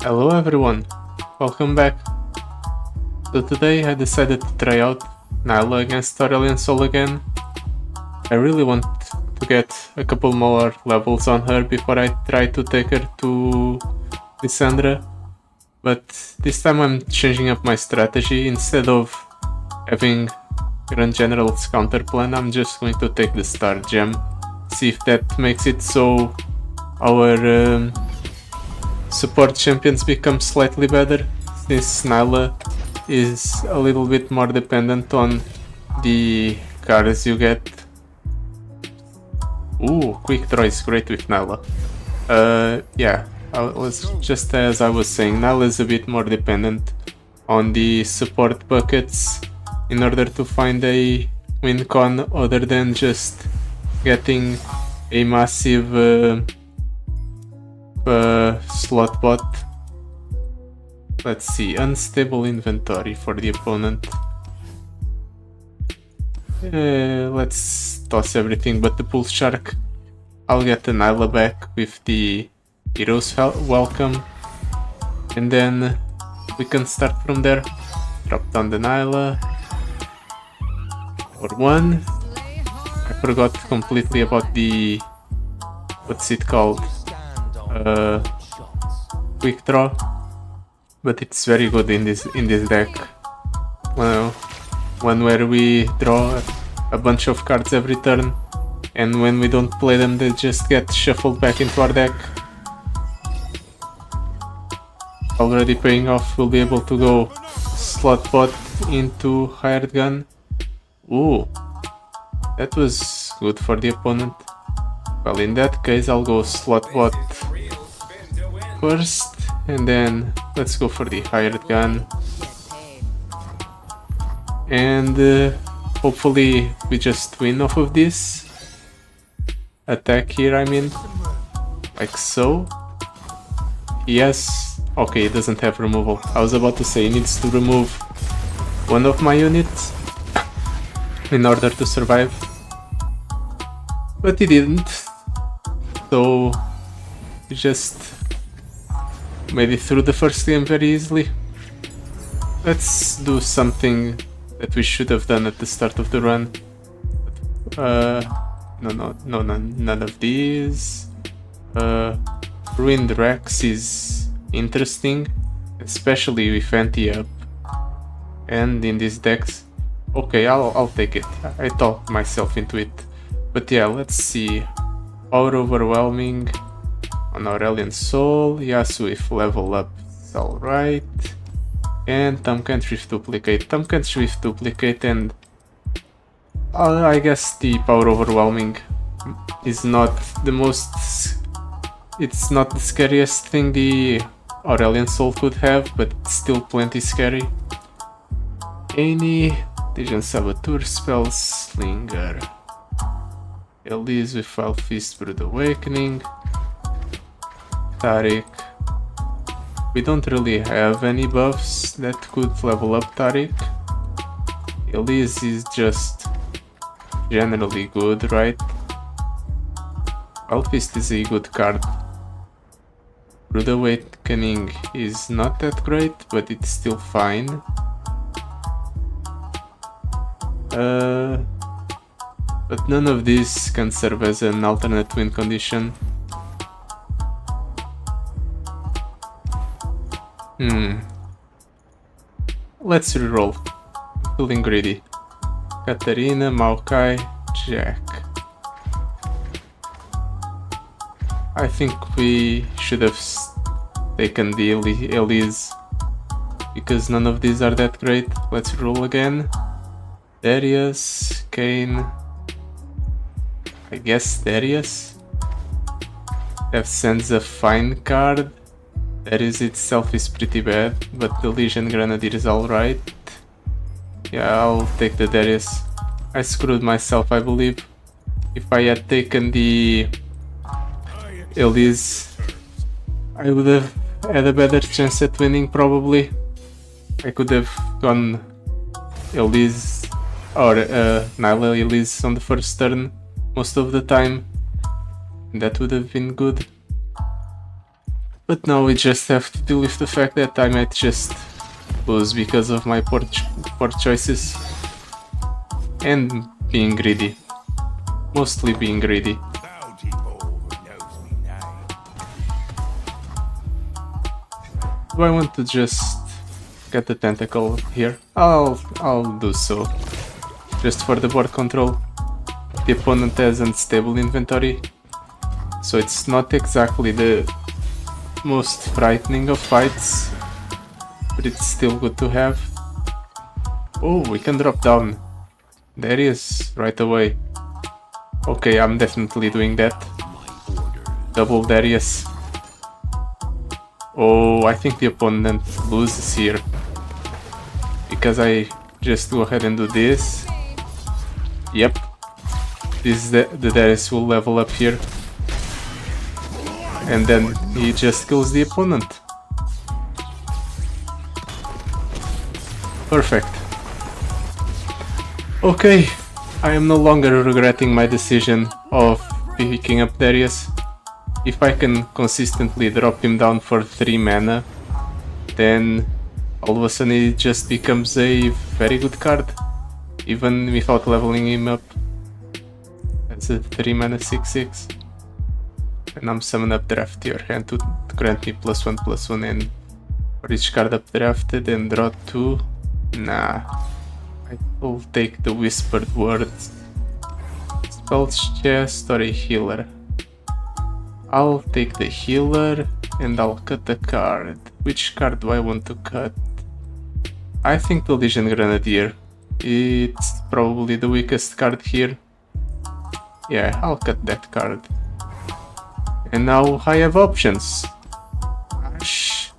Hello everyone, welcome back. So today I decided to try out Nilah against Aurelion Sol again. I really want to get a couple more levels on her before I try to take her to Lissandra. But this time I'm changing up my strategy. Instead of having Grand General's counter plan, I'm just going to take the Star Gem. See if that makes it so our support champions become slightly better, since Nilah is a little bit more dependent on the cards you get. Ooh, quick draw is great with Nilah. Yeah, just as I was saying, Nilah is a bit more dependent on the support buckets in order to find a win con other than just getting a massive slot bot. Let's see, unstable inventory for the opponent. Let's toss everything but the Pulse Shark. I'll get the Nilah back with the Hero's Welcome, and then we can start from there. Drop down the Nilah for one. I forgot completely about the, what's it called, quick draw, but it's very good in this deck. One where we draw a bunch of cards every turn, and when we don't play them, they just get shuffled back into our deck. Already paying off. We'll be able to go slot bot into hired gun. Ooh, that was good for the opponent. Well, in that case, I'll go slot bot first, and then let's go for the hired gun. And hopefully we just win off of this attack here, I mean, like so. Yes, okay, it doesn't have removal. I was about to say, it needs to remove one of my units in order to survive, but he didn't, so he just made it through the first game very easily. Let's do something that we should have done at the start of the run. No, none of these. Ruined Rex is interesting, especially with anti up and in these decks. Okay, I'll take it. I talked myself into it. But yeah, let's see. Power Overwhelming on Aurelion Sol. Yasuo if level up is alright. And Tahm Kench Duplicate. Tahm Kench Duplicate, and I guess the Power Overwhelming is not the most... It's not the scariest thing the Aurelion Sol could have, but it's still plenty scary. Any Legion Saboteur spells, Slinger. Elise with Foul Fist, Brood Awakening. Taric. We don't really have any buffs that could level up Taric. Elise is just generally good, right? Foul Fist is a good card. Brood Awakening is not that great, but it's still fine. But none of these can serve as an alternate win condition. Let's reroll. Feeling greedy. Katarina, Maokai, Jack. I think we should have taken the Elise, because none of these are that great. Let's roll again. Darius, Kane. I guess Darius. That sends a fine card. Darius itself is pretty bad, but the Legion Grenadier is alright. Yeah, I'll take the Darius. I screwed myself, I believe. If I had taken the Elise, I would have had a better chance at winning, probably. I could have gone Elise or Nilah Elise on the first turn most of the time. That would have been good. But now we just have to deal with the fact that I might just lose because of my poor choices and being greedy. Mostly being greedy. Do I want to just get the tentacle here? I'll do so. Just for the board control. The opponent has unstable inventory, so it's not exactly the most frightening of fights, but it's still good to have. Oh, we can drop down. There he is, right away. Okay, I'm definitely doing that. Double Darius. Oh, I think the opponent loses here. Because I just go ahead and do this. Yep. This the Darius will level up here. And then he just kills the opponent. Perfect. Okay, I am no longer regretting my decision of picking up Darius. If I can consistently drop him down for 3 mana, then all of a sudden it just becomes a very good card, even without leveling him up. That's a 3 mana 6/6. And I'm summon up draft your hand to grant me +1/+1, and for each card up drafted and draw 2. Nah, I will take the whispered words. Spell's chest or a healer. I'll take the healer and I'll cut the card. Which card do I want to cut? I think the Legion Grenadier. It's probably the weakest card here. Yeah, I'll cut that card. And now I have options. Ash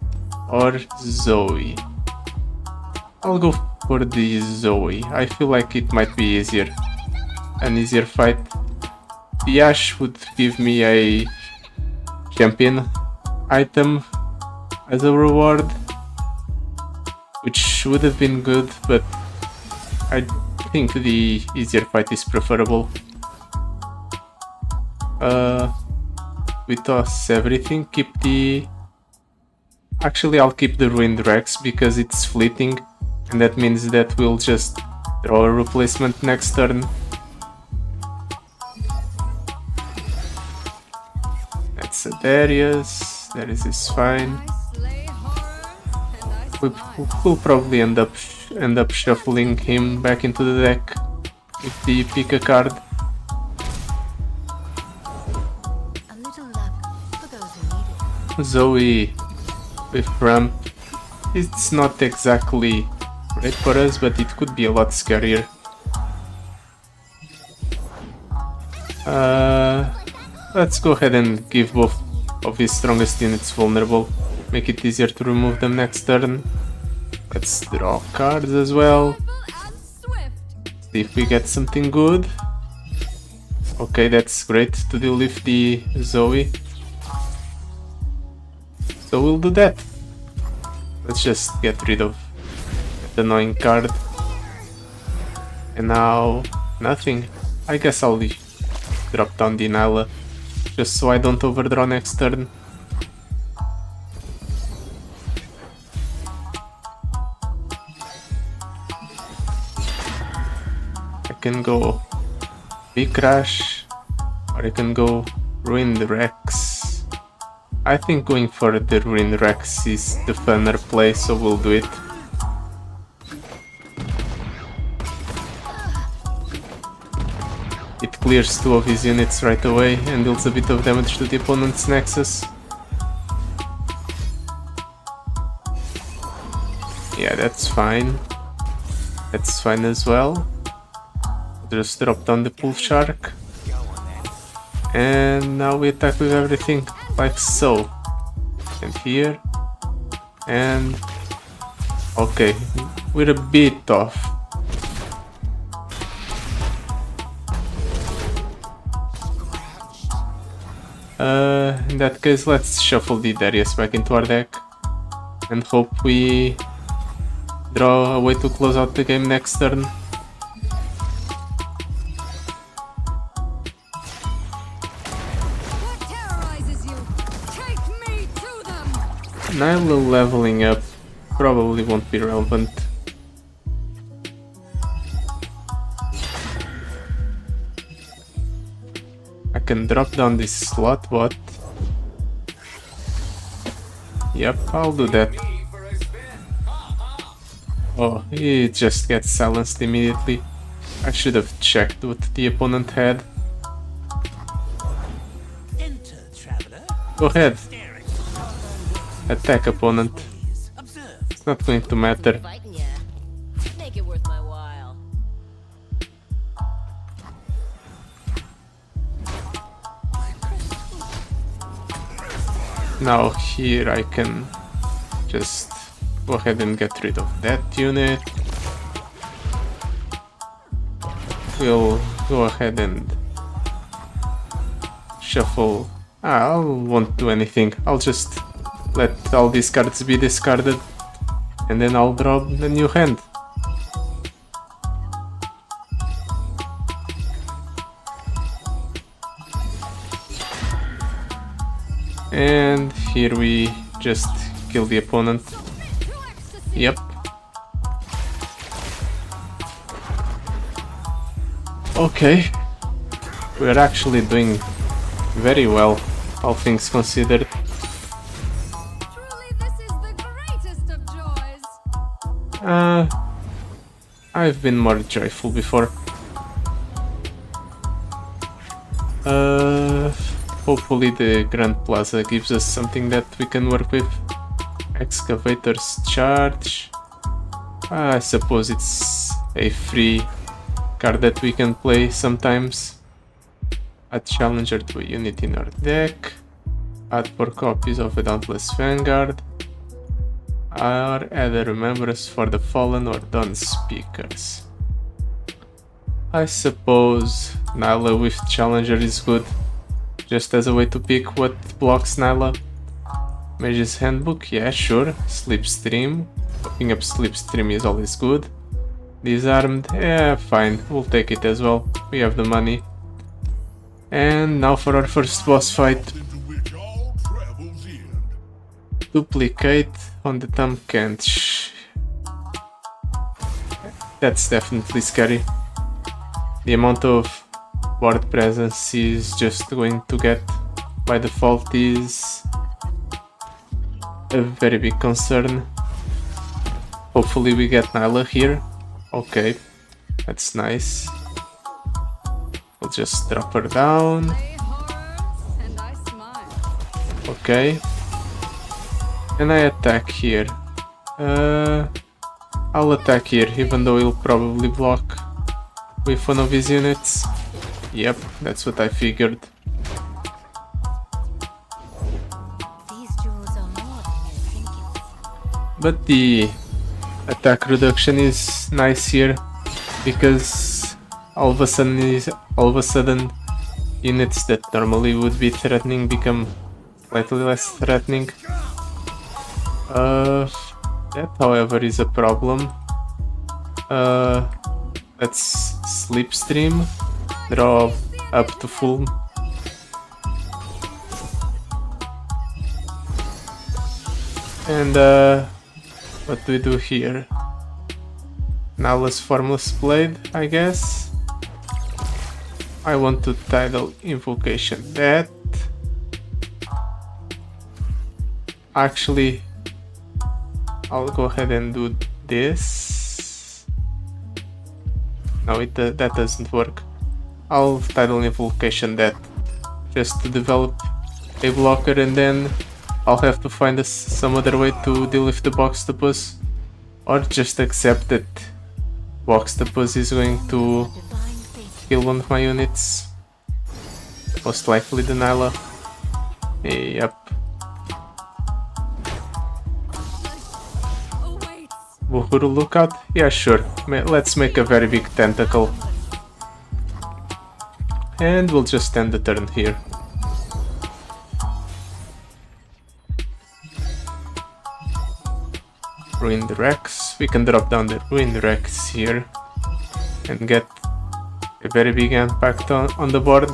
or Zoe. I'll go for the Zoe. I feel like it might be easier. An easier fight. The Ash would give me a champion item as a reward, which would have been good, but I think the easier fight is preferable. We toss everything, keep the... Actually, I'll keep the Ruined Rex because it's fleeting, and that means that we'll just draw a replacement next turn. That's a Darius. Darius is fine. We'll probably end up shuffling him back into the deck if they pick a card. Zoe with ramp. It's not exactly great for us, but it could be a lot scarier. Let's go ahead and give both of his strongest units vulnerable. Make it easier to remove them next turn. Let's draw cards as well. See if we get something good. Okay, that's great to deal with the Zoe. So we'll do that. Let's just get rid of the annoying card. And now nothing. I guess I'll drop down the Nilah just so I don't overdraw next turn. I can go Big Crash or I can go Ruined Rex. I think going for the Ruined Rex is the funner play, so we'll do it. It clears 2 of his units right away and deals a bit of damage to the opponent's Nexus. Yeah, that's fine. That's fine as well. Just drop down the Pool Shark. And now we attack with everything, like so. And here. And... okay, we're a bit off. In that case, let's shuffle the Darius back into our deck and hope we draw a way to close out the game next turn. What terrorizes you? Take me to them! Nilah leveling up probably won't be relevant. I can drop down this slot bot. Yep, I'll do that. Oh, he just gets silenced immediately. I should have checked what the opponent had. Go ahead. Attack opponent. It's not going to matter. Now here I can just go ahead and get rid of that unit. We'll go ahead and shuffle. I won't do anything. I'll just let all these cards be discarded and then I'll draw the new hand. And here we just kill the opponent. Yep. Okay. We're actually doing very well, all things considered. Truly, this is the greatest of joys. I've been more joyful before. Hopefully the Grand Plaza gives us something that we can work with. Excavator's Charge. I suppose it's a free card that we can play sometimes. Add Challenger to a unit in our deck. Add 4 copies of a Dauntless Vanguard. Or add a Remembrance for the Fallen or Dawn Speakers. I suppose Nilah with Challenger is good, just as a way to pick what blocks Nilah. Mage's Handbook, yeah, sure. Slipstream. Popping up Slipstream is always good. Disarmed, yeah, fine, we'll take it as well. We have the money. And now for our first boss fight. Duplicate on the Thumb Kench. That's definitely scary. The amount of board presence is just going to get by default is a very big concern. Hopefully we get Nilah here. Okay, that's nice. We'll just drop her down. And I smile. Okay. And I attack here. I'll attack here, even though he'll probably block with one of his units. Yep, that's what I figured. These jewels are more than you think it. But the attack reduction is nice here, because all of a sudden units that normally would be threatening become slightly less threatening. That however is a problem. Let's Slipstream, draw up to full. And what do we do here? Nihil's Formless Blade, I guess. I want to Tidal Invocation that. Actually, I'll go ahead and do this. No, that doesn't work. I'll Tidal Invocation that just to develop a blocker, and then I'll have to find some other way to deal with the Boxtopus, or just accept that Boxtopus is going to kill one of my units. Most likely the Nilah. Yep. Wuhuru lookout? Yeah, sure. Let's make a very big tentacle. And we'll just end the turn here. Ruined Rex. We can drop down the Ruined Rex here and get a very big impact on the board.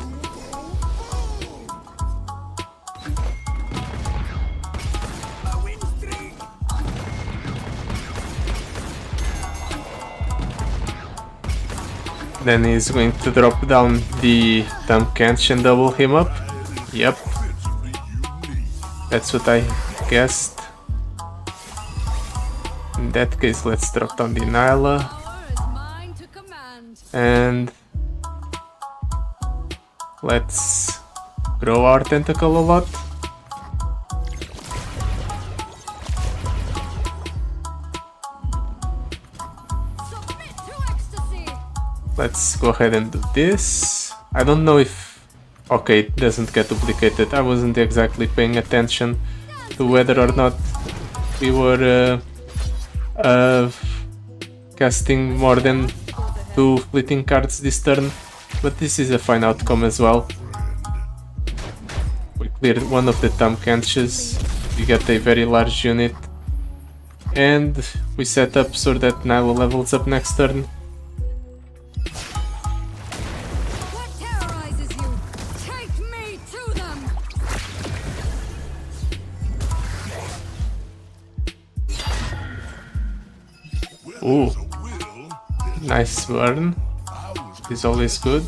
Then he's going to drop down the comprehension, double him up. Yep. That's what I guessed. In that case, let's drop down the Nilah. And let's grow our tentacle a lot. Let's go ahead and do this. I don't know if... Okay, it doesn't get duplicated. I wasn't exactly paying attention to whether or not we were casting more than 2 fleeting cards this turn. But this is a fine outcome as well. We cleared one of the thumb canches. We get a very large unit. And we set up so that Nilah levels up next turn. Ooh, nice burn. Is always good.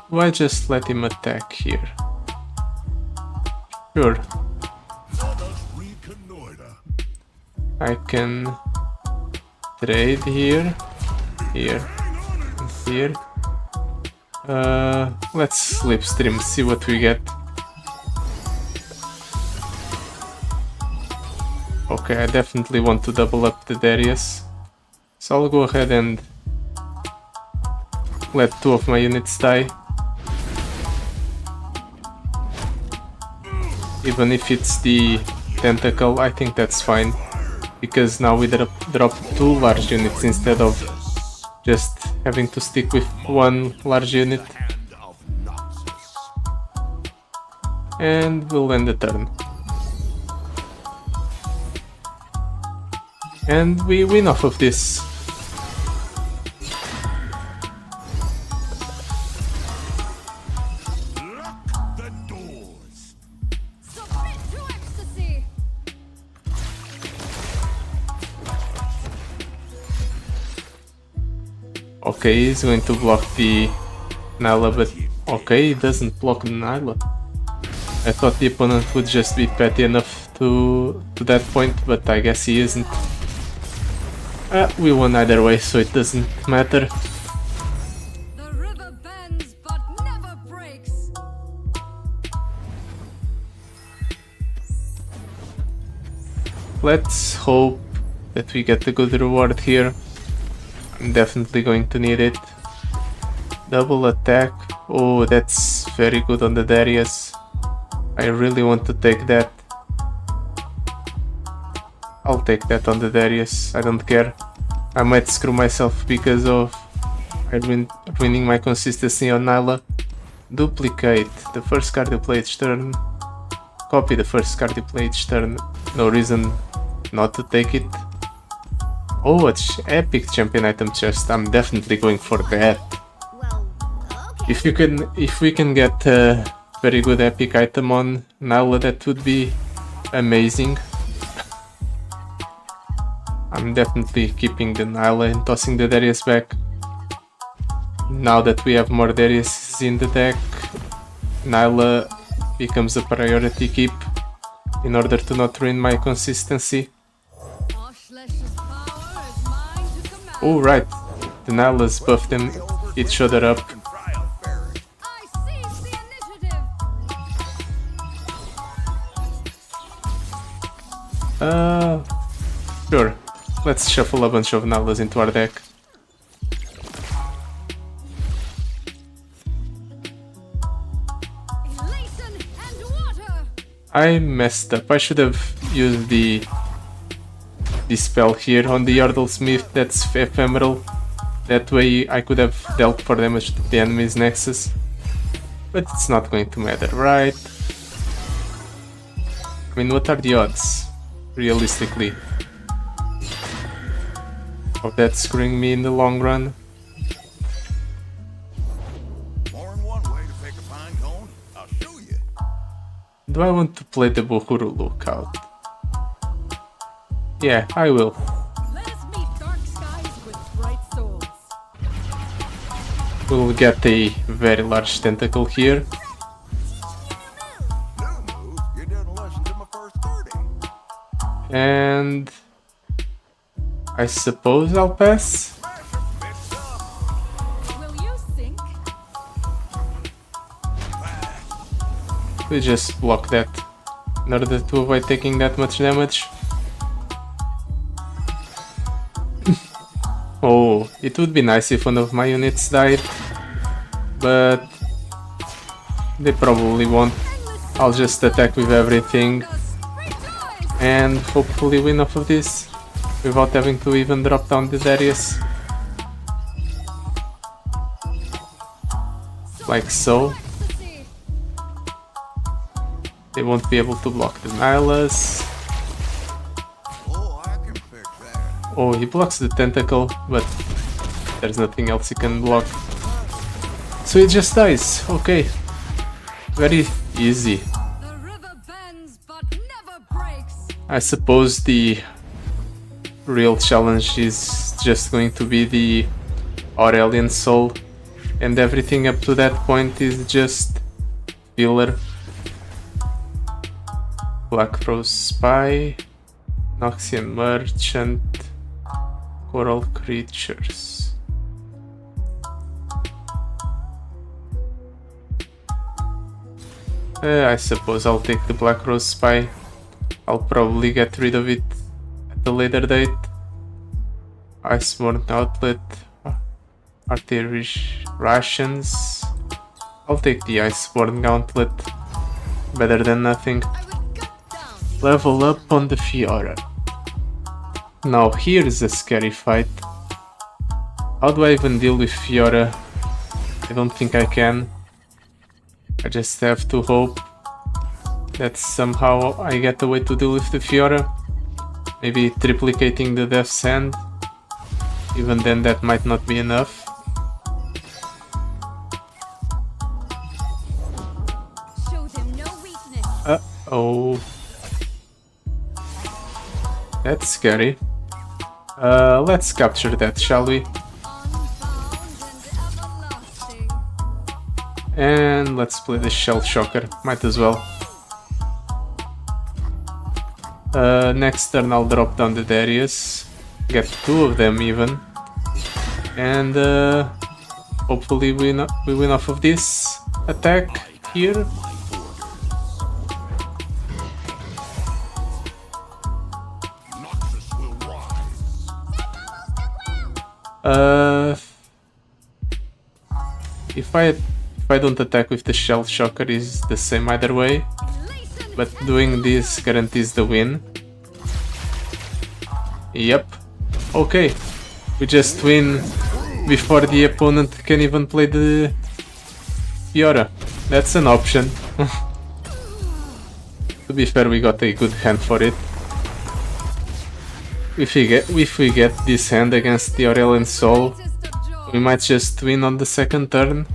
Why just let him attack here? Sure. I can trade here, here, and here. Let's livestream, see what we get. Okay, I definitely want to double up the Darius, so I'll go ahead and let 2 of my units die. Even if it's the tentacle, I think that's fine, because now we drop 2 large units instead of just having to stick with 1 large unit. And we'll end the turn. And we win off of this. Okay, he's going to block the Nilah, but okay, he doesn't block the Nilah. I thought the opponent would just be petty enough to that point, but I guess he isn't. We won either way, so it doesn't matter. The river bends but never breaks. Let's hope that we get a good reward here. I'm definitely going to need it. Double attack. Oh, that's very good on the Darius. I really want to take that. I'll take that on the Darius, I don't care. I might screw myself because of ruining my consistency on Nilah. Duplicate the first card you play each turn. Copy the first card you play each turn. No reason not to take it. Oh, it's epic champion item chest. I'm definitely going for that. If we can get a very good epic item on Nilah, that would be amazing. I'm definitely keeping the Nilah and tossing the Darius back. Now that we have more Darius in the deck, Nilah becomes a priority keep in order to not ruin my consistency. Oh right, the Nilah's buffed them each other up. Sure. Let's shuffle a bunch of Nilahs into our deck. I messed up. I should have used the spell here on the Smith. That's ephemeral. That way I could have dealt for damage to the enemy's Nexus. But it's not going to matter, right? I mean, what are the odds, realistically, of that screwing me in the long run? Do I want to play the Buhuru lookout? Yeah, I will. Let us meet dark skies with bright souls. We'll get a very large tentacle here. New move? You didn't listen to my first 30. And I suppose I'll pass. Will you sink? We just block that in order to avoid taking that much damage. Oh, it would be nice if one of my units died, but they probably won't. I'll just attack with everything Rejoice! and hopefully win off of this without having to even drop down the Darius. Like so. Ecstasy! They won't be able to block the Nihilahs. Oh, I can fix that. Oh, he blocks the tentacle, but there's nothing else he can block. So he just dies. Okay. Very easy. The river bends but never breaks. I suppose the real challenge is just going to be the Aurelion Sol, and everything up to that point is just filler. Black Rose Spy, Noxian Merchant, Coral Creatures. I suppose I'll take the Black Rose Spy. I'll probably get rid of it at a later date. Iceborne Outlet, Artillery Rations. I'll take the Iceborne Gauntlet. Better than nothing. I would gut down. Level up on the Fiora. Now here's a scary fight. How do I even deal with Fiora? I don't think I can. I just have to hope that somehow I get a way to deal with the Fiora. Maybe triplicating the Death's Hand. Even then that might not be enough. Show them no weakness. Uh-oh. That's scary. Let's capture that, shall we? Unbound and everlasting. And let's play the Shell Shocker. Might as well. Next turn I'll drop down the Darius. Get two of them even. And hopefully we win off of this attack here. Noxus will rise. If I don't attack with the Shell Shocker is the same either way, Elation but doing this guarantees the win. Yep. Okay. We just win before the opponent can even play the Fiora. That's an option. To be fair, we got a good hand for it. If we get this hand against the Aurelion Sol, greatest of joy. we might just win on the second turn.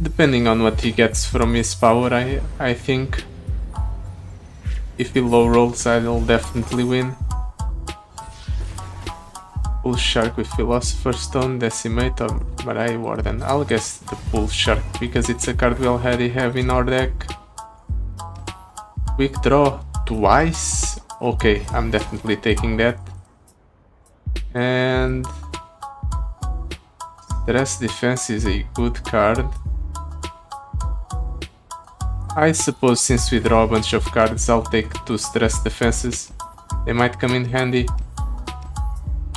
Depending on what he gets from his power, I think. If he low rolls, I'll definitely win. Bull Shark with Philosopher's Stone, Decimate, or Marai Warden. I'll guess the Bull Shark because it's a card we already have in our deck. Quick draw twice? Okay, I'm definitely taking that. And Stress Defense is a good card. I suppose since we draw a bunch of cards, I'll take two Stress Defenses. They might come in handy.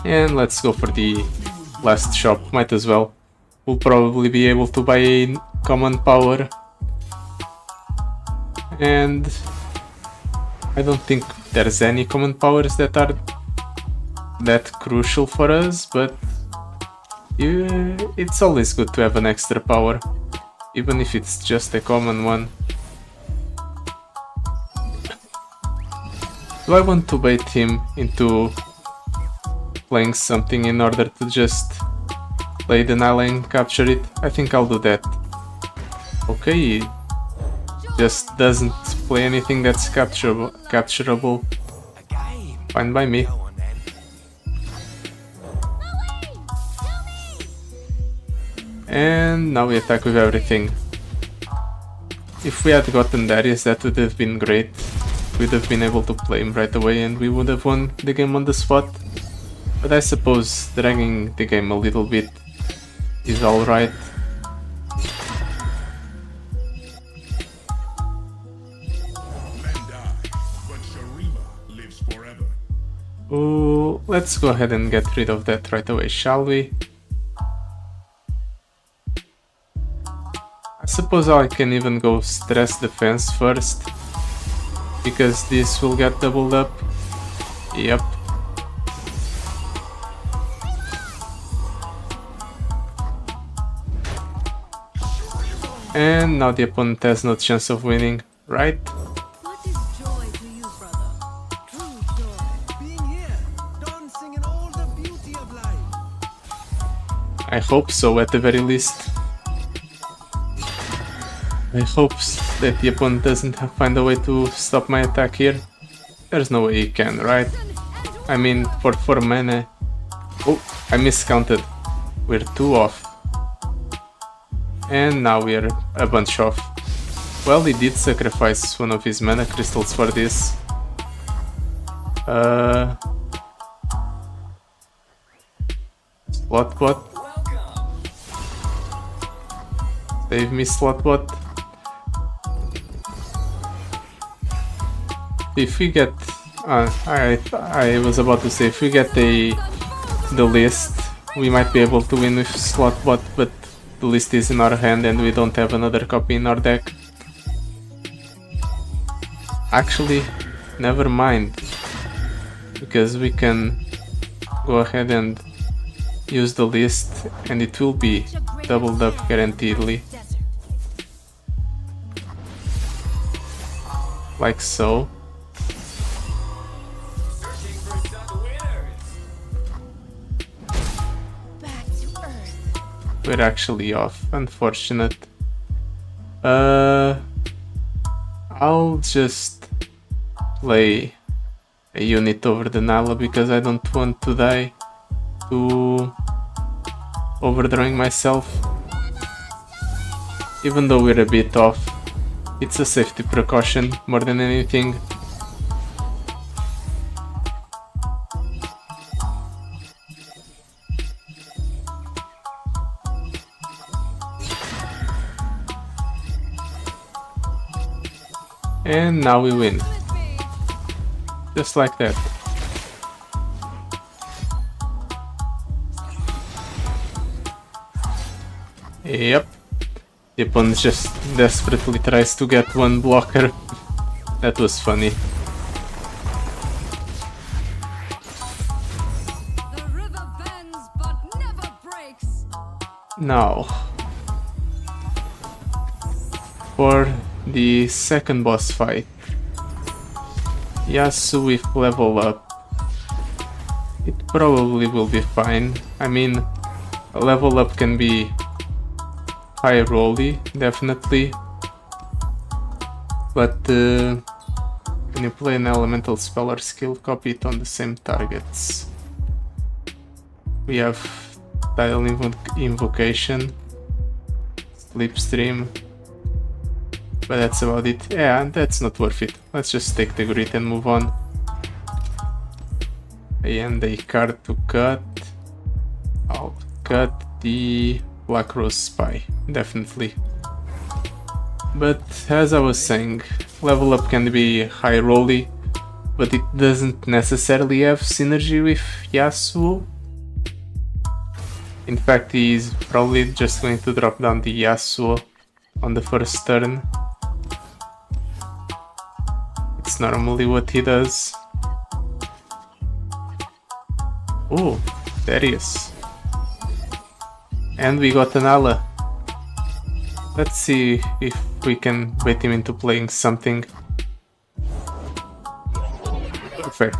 And let's go for the last shop, might as well. We'll probably be able to buy a common power. And I don't think there's any common powers that are that crucial for us, but it's always good to have an extra power, even if it's just a common one. Do I want to bait him into playing something in order to just play the Nilah and capture it? I think I'll do that. Okay, he just doesn't play anything that's capturable. A game. Fine by me. Go on then. And now we attack with everything. If we had gotten Darius, that would have been great. We'd have been able to play him right away and we would have won the game on the spot. But I suppose dragging the game a little bit is alright. Oh, let's go ahead and get rid of that right away, shall we? I suppose I can even go stress defense first, because this will get doubled up. Yep. And now the opponent has no chance of winning, right? What is joy to you, brother? True joy. Being here, dancing in all the beauty of life. I hope so, at the very least. I hope that the opponent doesn't find a way to stop my attack here. There's no way he can, right? I mean, for 4 mana... Oh, I miscounted. We're 2 off. And now we're a bunch off. Well, he did sacrifice one of his mana crystals for this. Slotbot. Save me, Slotbot. If we get... I was about to say, if we get the list, we might be able to win with Slotbot, but the list is in our hand and we don't have another copy in our deck. Actually, never mind, because we can go ahead and use the list and it will be doubled up guaranteedly. Like so. Back to earth. We're actually off, unfortunate. I'll just play a unit over the Nilah because I don't want to die to overdrawing myself. Even though we're a bit off, it's a safety precaution more than anything. And now we win. Just like that. Yep. The opponent just desperately tries to get one blocker. That was funny. The river bends but never breaks. Now, for the second boss fight, Yasuo with level up, it probably will be fine. I mean, a level up can be high rolly, definitely, but when you play an elemental spell or skill, copy it on the same targets. We have Tidal Invocation, Slipstream, but that's about it. Yeah, that's not worth it. Let's just take the grit and move on. And a card to cut. I'll cut the Black Rose Spy, definitely. But as I was saying, level up can be high rolly, but it doesn't necessarily have synergy with Yasuo. In fact, he's probably just going to drop down the Yasuo on the first turn. It's normally what he does. Oh, there he is. And we got a Nilah. Let's see if we can bait him into playing something. Perfect.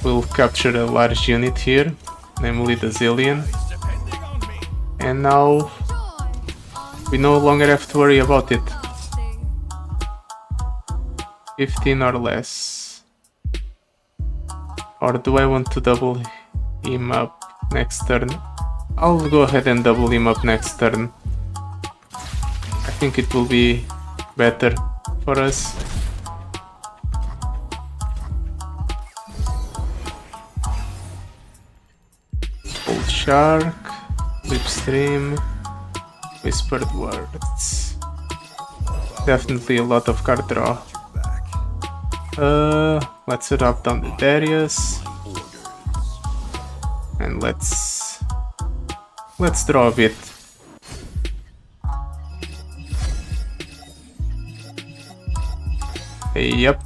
We'll capture a large unit here, namely the Zillion. And now we no longer have to worry about it. 15 or less. Or do I want to double him up next turn? I'll go ahead and double him up next turn. I think it will be better for us. Old Shark, Livestream, Whispered Words. Definitely a lot of card draw. Let's adopt on the Darius. And let's draw a bit. Yep,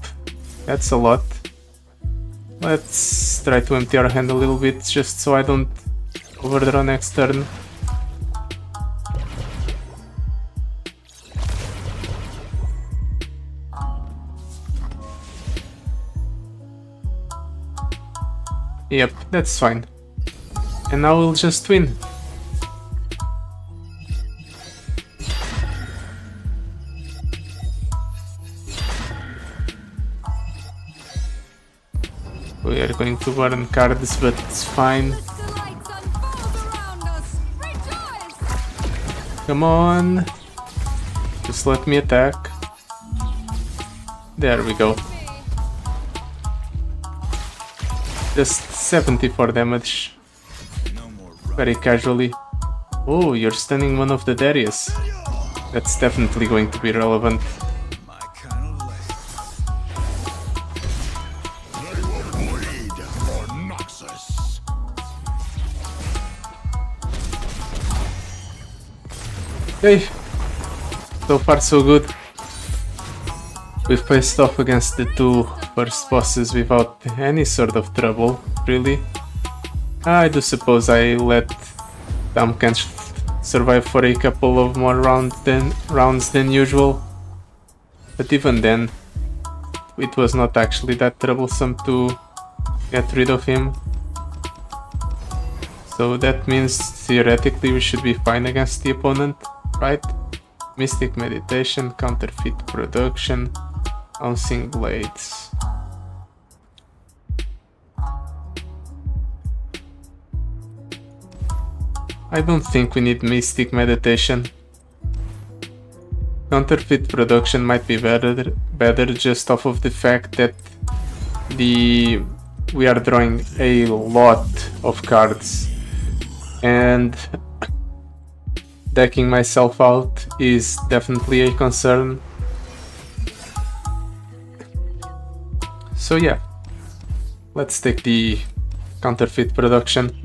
that's a lot. Let's try to empty our hand a little bit, just so I don't overdraw next turn. Yep, that's fine. And now we'll just win. We are going to burn cards, but it's fine. The lights unfold around us. Rejoice! Come on. Just let me attack. There we go. Just 74 damage. Very casually. Oh, you're stunning one of the Darius. That's definitely going to be relevant. My kind of Okay. So far so good. We've faced off against the two first bosses without any sort of trouble, really. I do suppose I let Damken survive for a couple of more rounds than usual. But even then, it was not actually that troublesome to get rid of him. So that means theoretically we should be fine against the opponent, right? Mystic Meditation, Counterfeit Production, Bouncing Blades. I don't think we need Mystic Meditation. Counterfeit Production might be better just off of the fact that we are drawing a lot of cards, and decking myself out is definitely a concern. So yeah, let's take the Counterfeit Production.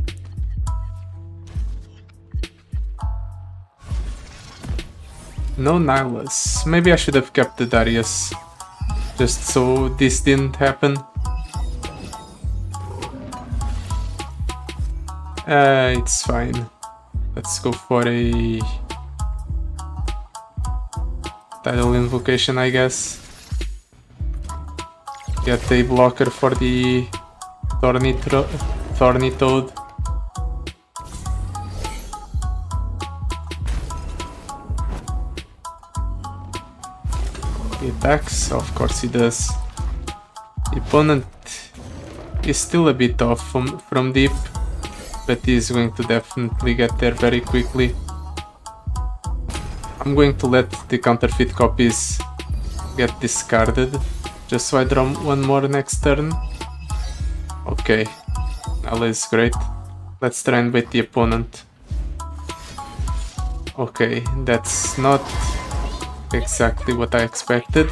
No Nihilahs. Maybe I should have kept the Darius, just so this didn't happen. It's fine. Let's go for a Tidal Invocation, I guess. Get a blocker for the Thorny Toad. He attacks, of course he does. The opponent is still a bit off from deep, but he's going to definitely get there very quickly. I'm going to let the counterfeit copies get discarded, just so I draw one more next turn. Okay, Nilah is great. Let's try and bait the opponent. Okay, that's not exactly what I expected,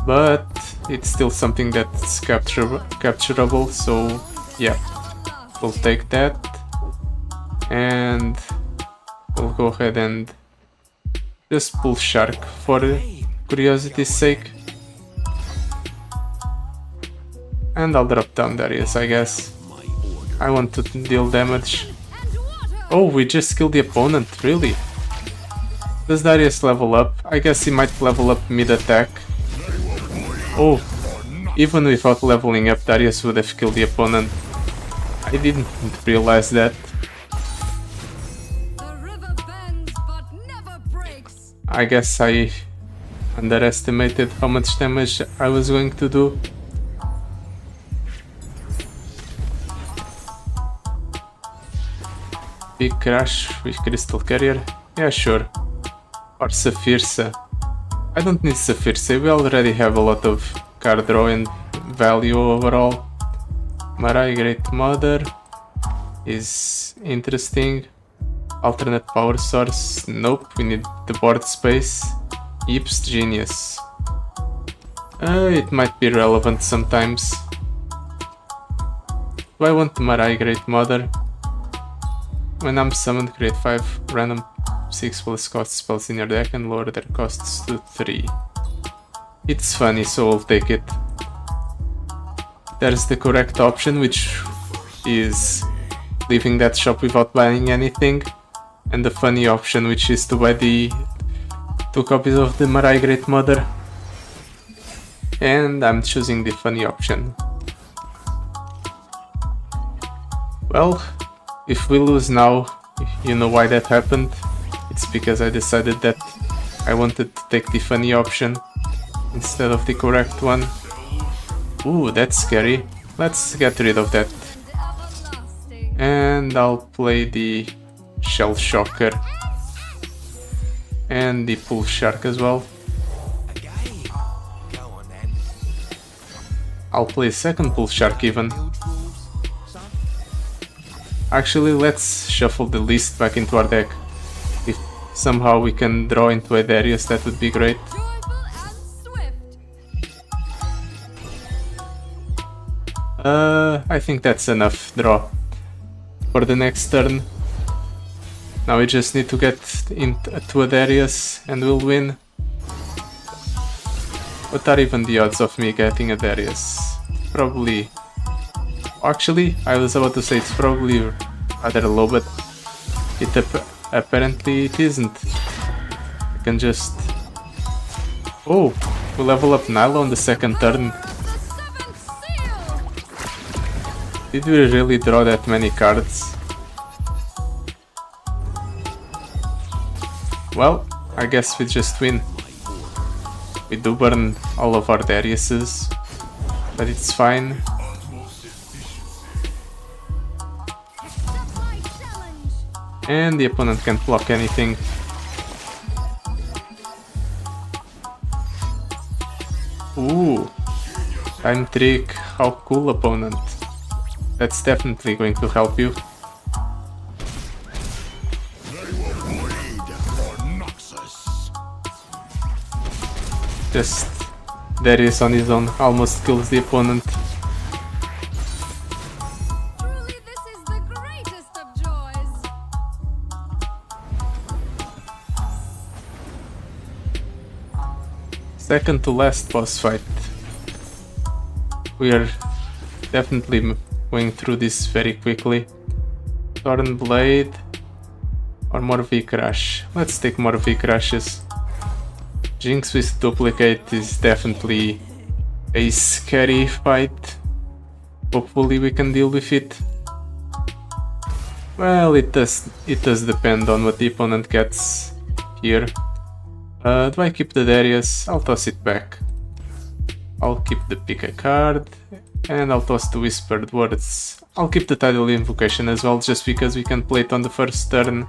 but it's still something that's capturable, so yeah, we'll take that, and we'll go ahead and just pull Shark for curiosity's sake, and I'll drop down Darius, I guess. I want to deal damage. Oh, we just killed the opponent, really? Does Darius level up? I guess he might level up mid-attack. Oh, even without leveling up, Darius would have killed the opponent. I didn't realize that. The river bends but never breaks. I guess I underestimated how much damage I was going to do. Big Crash with Crystal Carrier? Yeah, sure. Or Saphirsa. I don't need Saphirsa, we already have a lot of card draw and value overall. Marai Great Mother is interesting. Alternate power source? Nope, we need the board space. Yip's Genius. It might be relevant sometimes. Do I want the Marai Great Mother? When I'm summoned, create 5 random 6 plus cost spells in your deck and lower their costs to 3. It's funny, so I'll take it. There's the correct option, which is leaving that shop without buying anything, and the funny option, which is to buy the 2 copies of the Marai Great Mother. And I'm choosing the funny option. Well, if we lose now, you know why that happened. It's because I decided that I wanted to take the funny option instead of the correct one. Ooh, that's scary. Let's get rid of that. Everlasting. And I'll play the Shell Shocker. And the Pool Shark as well. I'll play second Pool Shark even. Actually, let's shuffle the list back into our deck. If somehow we can draw into a Darius, that would be great. Joyful and swift. I think that's enough draw for the next turn. Now we just need to get into a Darius and we'll win. What are even the odds of me getting a Darius? Probably... Actually, I was about to say it's probably rather low, but apparently it isn't. I can just... Oh, we level up Nilah on the second turn. The seventh seal. Did we really draw that many cards? Well, I guess we just win. We do burn all of our Dariuses, but it's fine. Accept my challenge. And the opponent can't block anything. Ooh, time trick, how cool, opponent. That's definitely going to help you. Just Darius on his own almost kills the opponent. Truly, this is the greatest of joys. Second to last boss fight. We are definitely going through this very quickly. Thorn Blade or more V-Crash. Let's take more V-Crashes. Jinx with duplicate is definitely a scary fight. Hopefully we can deal with it. Well, it does depend on what the opponent gets here. Do I keep the Darius? I'll toss it back. I'll keep the pick a card and I'll toss the Whispered Words. I'll keep the Tidal Invocation as well, just because we can play it on the first turn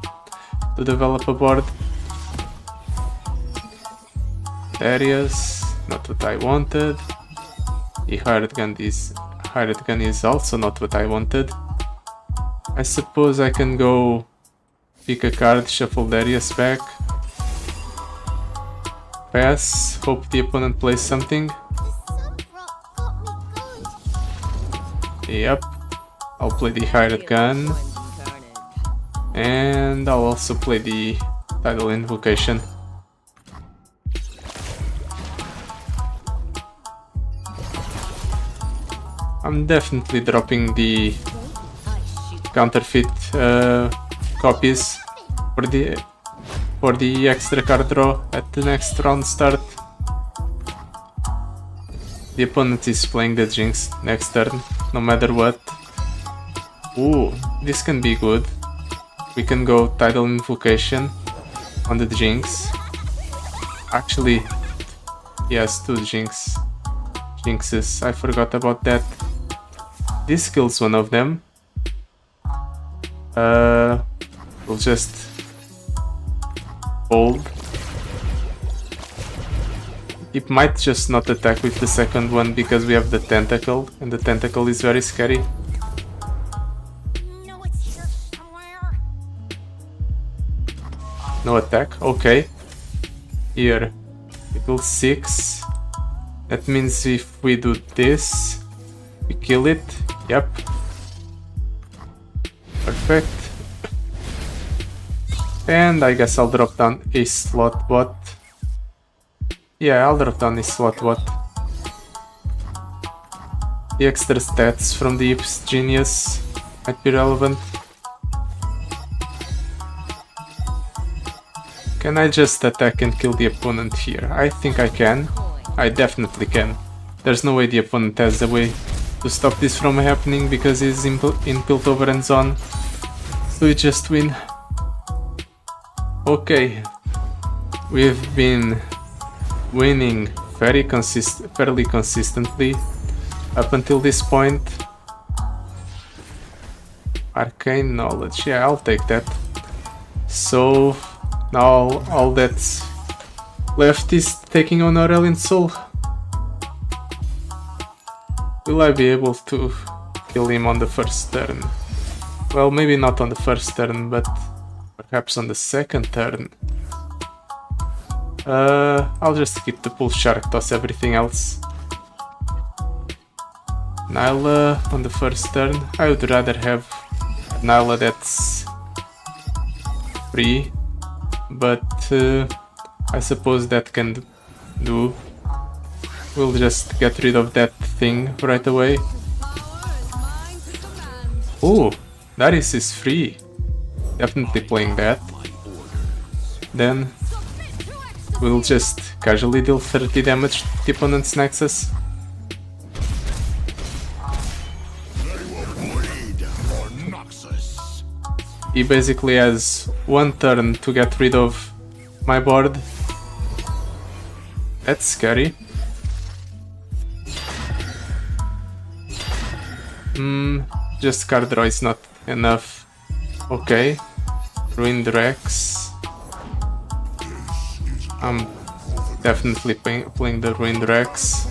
to develop a board. Darius, not what I wanted. The Hired Gun is also not what I wanted. I suppose I can go pick a card, shuffle Darius back. Pass, hope the opponent plays something. Yep, I'll play the Hired Gun. And I'll also play the Tidal Invocation. I'm definitely dropping the counterfeit copies for the extra card draw at the next round start. The opponent is playing the Jinx next turn, no matter what. Ooh, this can be good. We can go Tidal Invocation on the Jinx. Actually, he has 2 Jinxes, I forgot about that. This kills one of them. We'll just hold. It might just not attack with the second one because we have the tentacle, and the tentacle is very scary. No, it's here somewhere. No attack, okay. Here, equal 6. That means if we do this, we kill it. Yep. Perfect. And I guess I'll drop down a slot bot. Yeah, I'll drop down a slot bot. The extra stats from the Ip's genius might be relevant. Can I just attack and kill the opponent here? I think I can. I definitely can. There's no way the opponent has a way to stop this from happening because he's in Piltover and Zone. So we just win. Okay. We've been winning fairly consistently up until this point. Arcane knowledge, yeah, I'll take that. So now all that's left is taking on Aurelion Sol. Will I be able to kill him on the first turn? Well, maybe not on the first turn, but perhaps on the second turn. I'll just keep the Pull Shark, toss everything else. Nilah on the first turn. I would rather have Nilah that's free, but I suppose that can do. We'll just get rid of that thing right away. Power is mine to command. Oh, Darius is free. Definitely playing that. Then Submit to ecstasy. we'll just casually deal 30 damage to the opponent's Nexus. He basically has one turn to get rid of my board. That's scary. Just card draw is not enough. Okay. Ruined Rex. I'm definitely playing the Ruined Rex.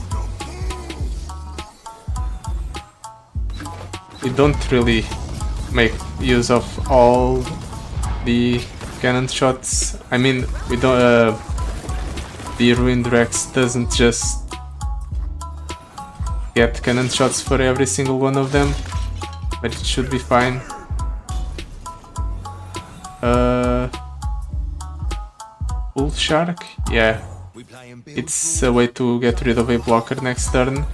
We don't really make use of all the cannon shots. I mean, we don't. The Ruined Rex doesn't just get cannon shots for every single one of them, but it should be fine. Bull Shark? Yeah, it's a way to get rid of a blocker next turn.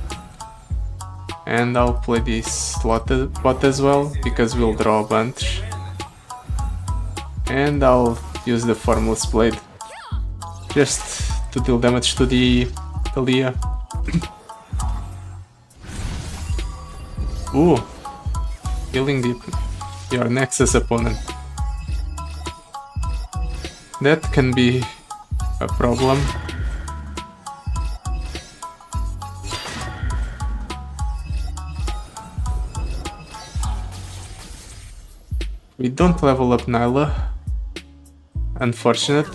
And I'll play this slot bot as well, because we'll draw a bunch. And I'll use the Formless Blade, just to deal damage to the Talia. Ooh, killing your Nexus opponent. That can be a problem. We don't level up Nilah, unfortunate,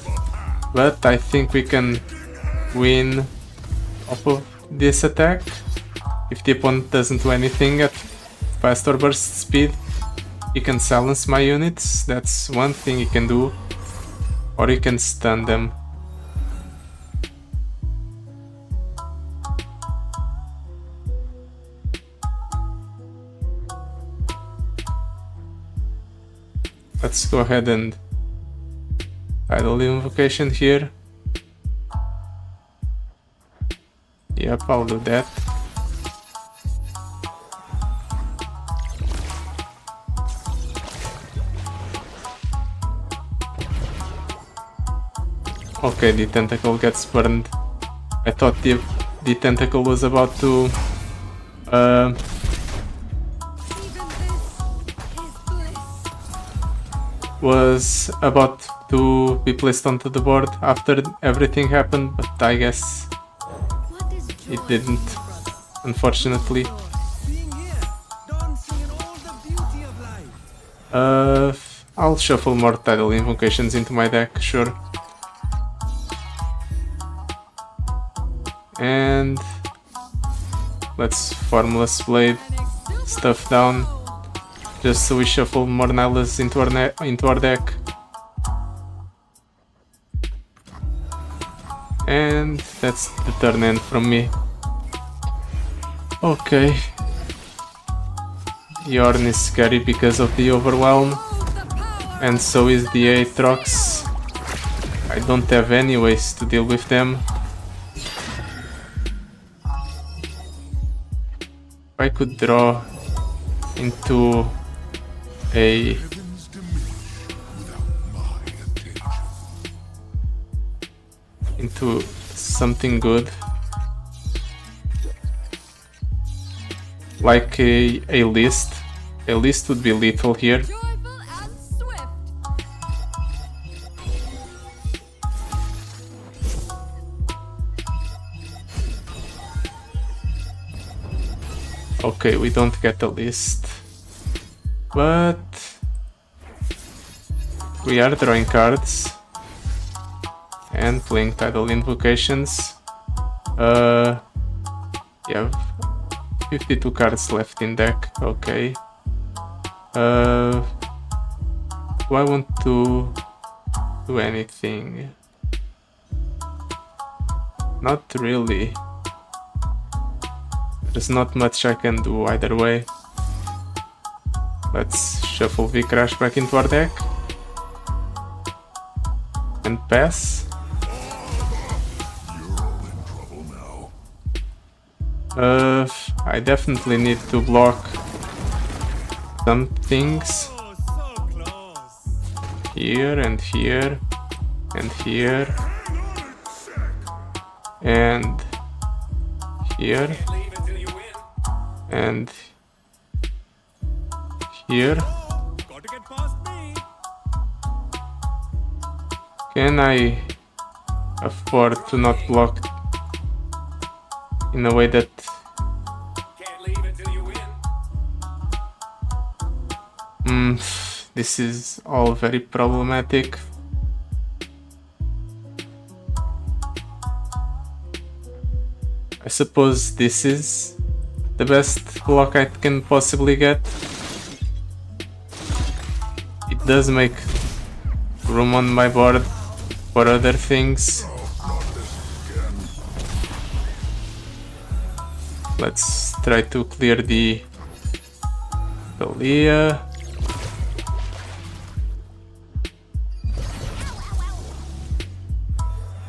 but I think we can win off of this attack. If the opponent doesn't do anything at fast or burst speed, he can silence my units. That's one thing he can do, or he can stun them. Let's go ahead and idle the invocation here. Yep, I'll do that. Okay, the tentacle gets burned. I thought the tentacle was about to Even this is bliss. was about to be placed onto the board after everything happened, but I guess What is it joy, didn't, brother? unfortunately. Being here, dancing in all the beauty of life. I'll shuffle more tidal invocations into my deck, sure. And let's Formless Blade stuff down, just so we shuffle more Nihilahs into our deck. And that's the turn end from me. Okay. Yorn is scary because of the overwhelm, and so is the Aatrox. I don't have any ways to deal with them. If I could draw into something good, like a list. A list would be lethal here. Joyful and swift. Okay, we don't get a list, but we are drawing cards and playing tidal invocations. We have 52 cards left in deck. Okay. Do I want to do anything? Not really. There's not much I can do either way. Let's shuffle V-Crash back into our deck and pass. I definitely need to block some things here and here and here and here and here. Can I afford to not block in a way that this is all very problematic. I suppose this is the best block I can possibly get. It does make room on my board for other things. Let's try to clear the Kalia.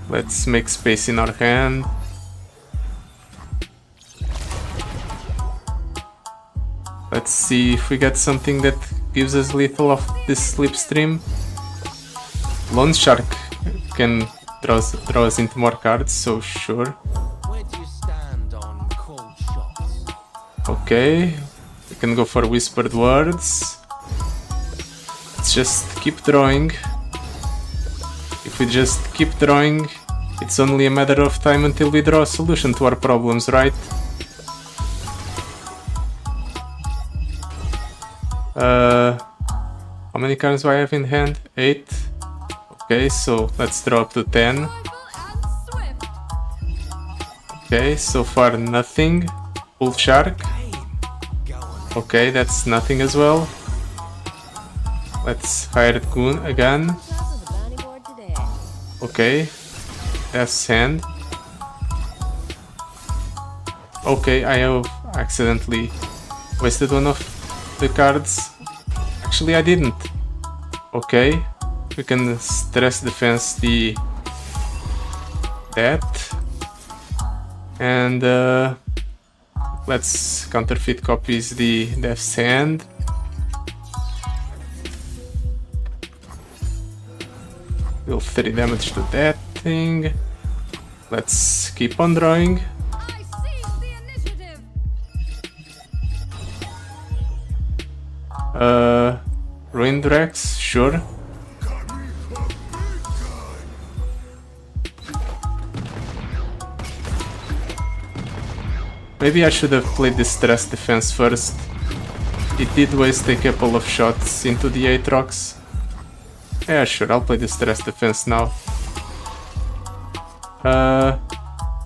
Let's make space in our hand. Let's see if we get something that gives us lethal off this slipstream. Lone Shark can draw us into more cards, so sure. Where do you stand on cold shots? Okay, we can go for Whispered Words. Let's just keep drawing. If we just keep drawing, it's only a matter of time until we draw a solution to our problems, right? How many cards do I have in hand? 8. Okay, so let's draw up to 10. Joyful and swift. Okay, so far nothing. Bull Shark. Okay, that's nothing as well. Let's fire Goon again. Okay, Death's Hand. Okay, I have accidentally wasted one of the cards. Actually, I didn't. Okay, we can stress defense that. And let's counterfeit copies the Death's Hand. Deal 3 damage to that thing. Let's keep on drawing. I seize the initiative. Ruined Rex, sure. Maybe I should have played the stress defense first. It did waste a couple of shots into the Aatrox. Yeah, sure, I'll play the stress defense now.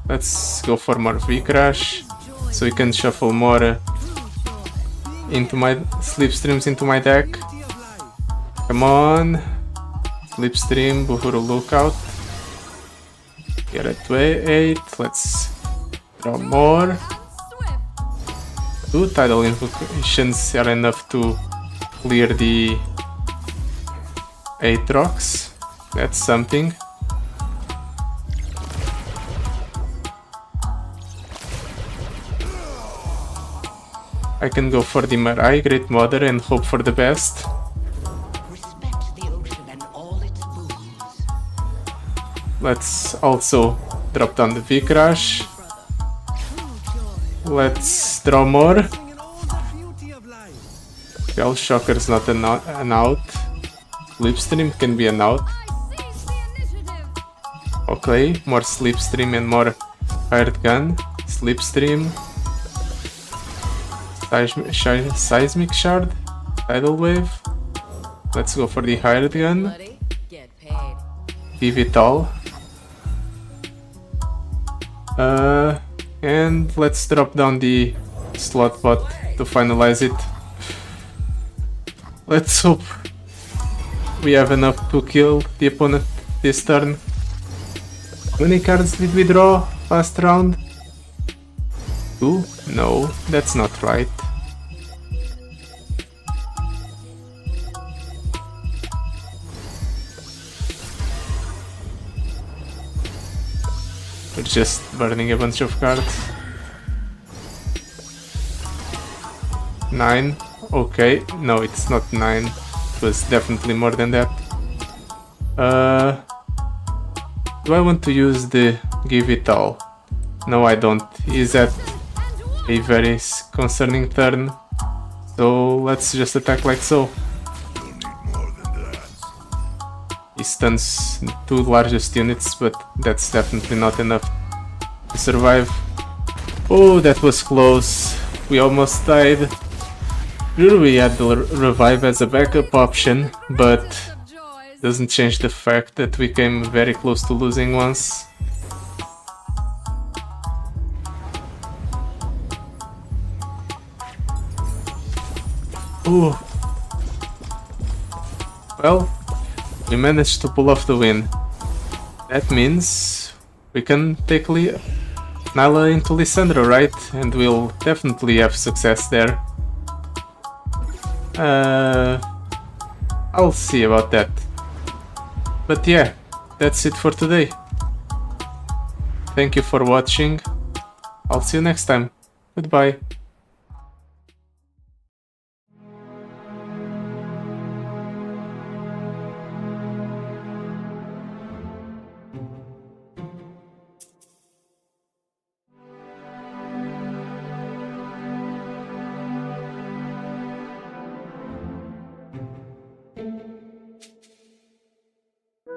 Let's go for more V-Crash, so we can shuffle more into my slipstreams into my deck. Come on, slipstream, Buhuru Lookout. Get at 8, let's draw more. 2 Tidal Invocations are enough to clear the 8 rocks. That's something. I can go for the Marai, Great Mother, and hope for the best. Respect the ocean and all its boons. Let's also drop down the V-Crash. Let's draw more. Singing all the beauty of life. Shell Shocker's not an out. Slipstream can be an out. I seize the initiative. Okay, more Slipstream and more Hired Gun. Slipstream. Seismic Shard. Tidal Wave. Let's go for the Hired Gun. Buddy, get paid. Give it all. And let's drop down the slot bot to finalize it. Let's hope we have enough to kill the opponent this turn. How many cards did we draw last round? 2? No, that's not right. We're just burning a bunch of cards. 9. Okay, no, it's not 9. It was definitely more than that. Do I want to use the Give It All? No, I don't. Is that a very concerning turn? So let's just attack like so. He stuns the 2 largest units, but that's definitely not enough to survive. Oh, that was close. We almost died. Sure, we had the revive as a backup option, but Of joys. doesn't change the fact that we came very close to losing once. Ooh. Well, we managed to pull off the win. That means we can take Nilah into Lissandra, right? And we'll definitely have success there. I'll see about that. But yeah, that's it for today. Thank you for watching. I'll see you next time. Goodbye.